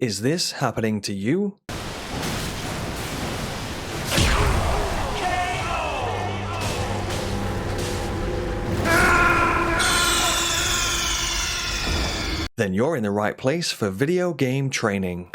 Is this happening to you? Then you're in the right place for video game training.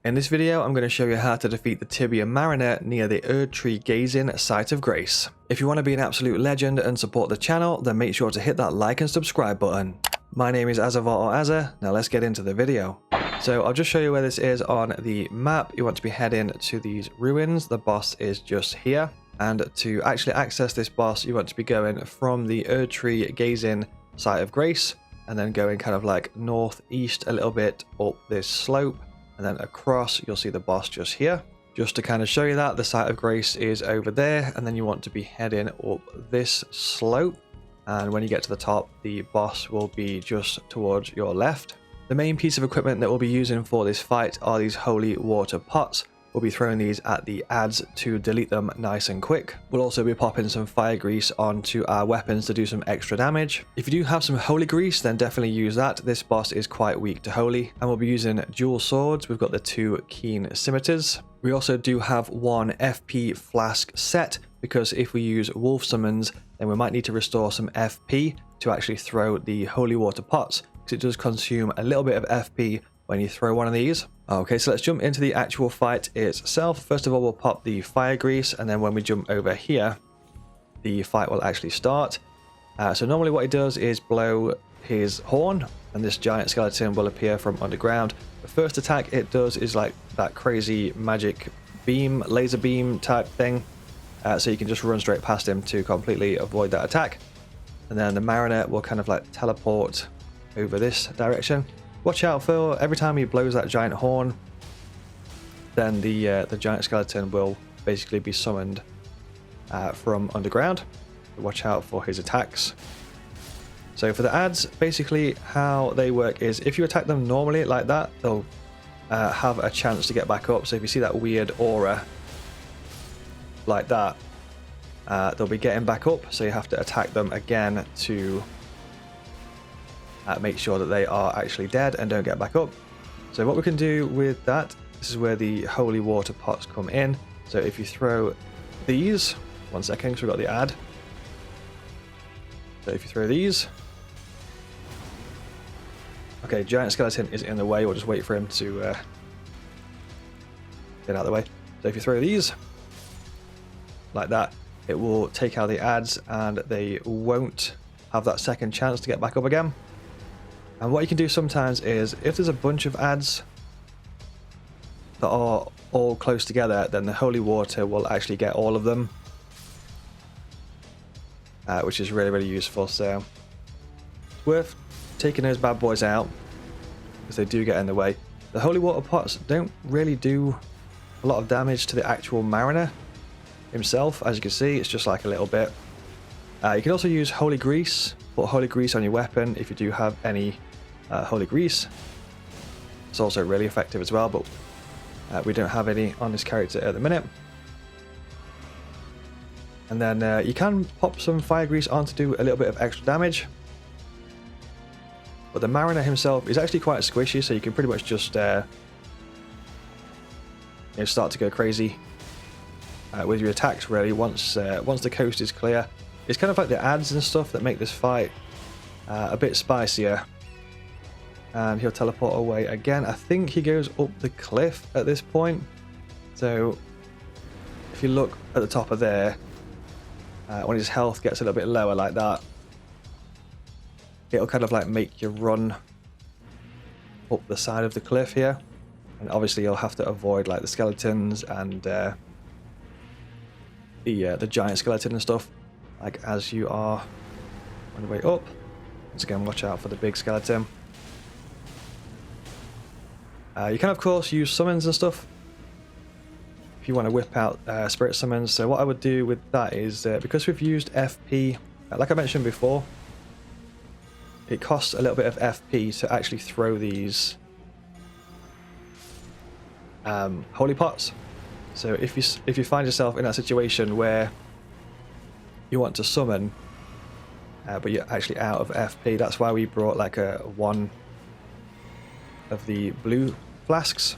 In this video, I'm going to show you how to defeat the Tibia Mariner near the Erd Tree Gazing site of grace. If you want to be an absolute legend and support the channel, then make sure to hit that like and subscribe button. My name is Azzavhar or Azza. Now let's get into the video. So I'll just show you where this is on the map. You want to be heading to these ruins. The boss is just here. And to actually access this boss, you want to be going from the Erd Tree Gazing site of grace, and then going kind of like northeast a little bit up this slope. And then across, you'll see the boss just here. Just to kind of show you that, the site of grace is over there, and then you want to be heading up this slope. And when you get to the top, the boss will be just towards your left. The main piece of equipment that we'll be using for this fight are these holy water pots. We'll be throwing these at the adds to delete them nice and quick. We'll also be popping some fire grease onto our weapons to do some extra damage. If you do have some holy grease, then definitely use that. This boss is quite weak to holy. And we'll be using dual swords. We've got the two keen scimitars. We also do have one FP flask set, because if we use wolf summons, then we might need to restore some FP to actually throw the holy water pots, because it does consume a little bit of FP when you throw one of these. Okay, so let's jump into the actual fight itself. First of all, we'll pop the fire grease, and then when we jump over here, the fight will actually start. So normally what he does is blow his horn, and this giant skeleton will appear from underground. The first attack it does is like that crazy magic beam, laser beam type thing. So you can just run straight past him to completely avoid that attack. And then the Mariner will kind of like teleport over this direction. Watch out for every time he blows that giant horn, then the giant skeleton will basically be summoned from underground. Watch out for his attacks. So for the adds, basically how they work is if you attack them normally like that, they'll have a chance to get back up. So if you see that weird aura like that, they'll be getting back up. So you have to attack them again to make sure that they are actually dead and don't get back up. So what we can do with that, this is where the holy water pots come in. So if you throw these, 1 second, because we've got the ad. So if you throw these, okay, giant skeleton is in the way. We'll just wait for him to get out of the way. So if you throw these like that, it will take out the ads, and they won't have that second chance to get back up again. And what you can do sometimes is, if there's a bunch of adds that are all close together, then the holy water will actually get all of them, which is really, really useful. So it's worth taking those bad boys out, because they do get in the way. The holy water pots don't really do a lot of damage to the actual Mariner himself. As you can see, it's just like a little bit. You can also use holy grease. Put holy grease on your weapon if you do have any holy grease. It's also really effective as well, but we don't have any on this character at the minute. And then you can pop some fire grease on to do a little bit of extra damage. But the Mariner himself is actually quite squishy, so you can pretty much just start to go crazy with your attacks, really, once the coast is clear. It's kind of like the adds and stuff that make this fight a bit spicier. And he'll teleport away again. I think he goes up the cliff at this point. So if you look at the top of there, when his health gets a little bit lower like that, it'll kind of like make you run up the side of the cliff here. And obviously you'll have to avoid like the skeletons and the giant skeleton and stuff, like as you are on the way up. Once again, watch out for the big skeleton. You can of course use summons and stuff if you want to whip out spirit summons. So what I would do with that is, because we've used FP, like I mentioned before, it costs a little bit of FP to actually throw these holy pots. So if you find yourself in that situation where you want to summon but you're actually out of FP. That's why we brought like one of the blue flasks,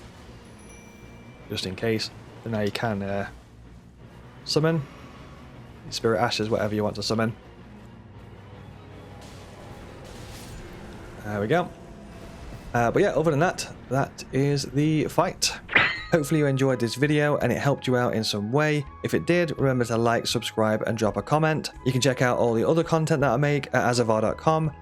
just in case. And now you can summon spirit ashes, whatever you want to summon. There we go. But yeah, other than that, that is the fight. Hopefully you enjoyed this video and it helped you out in some way. If it did, remember to like, subscribe, and drop a comment. You can check out all the other content that I make at Azzavhar.com.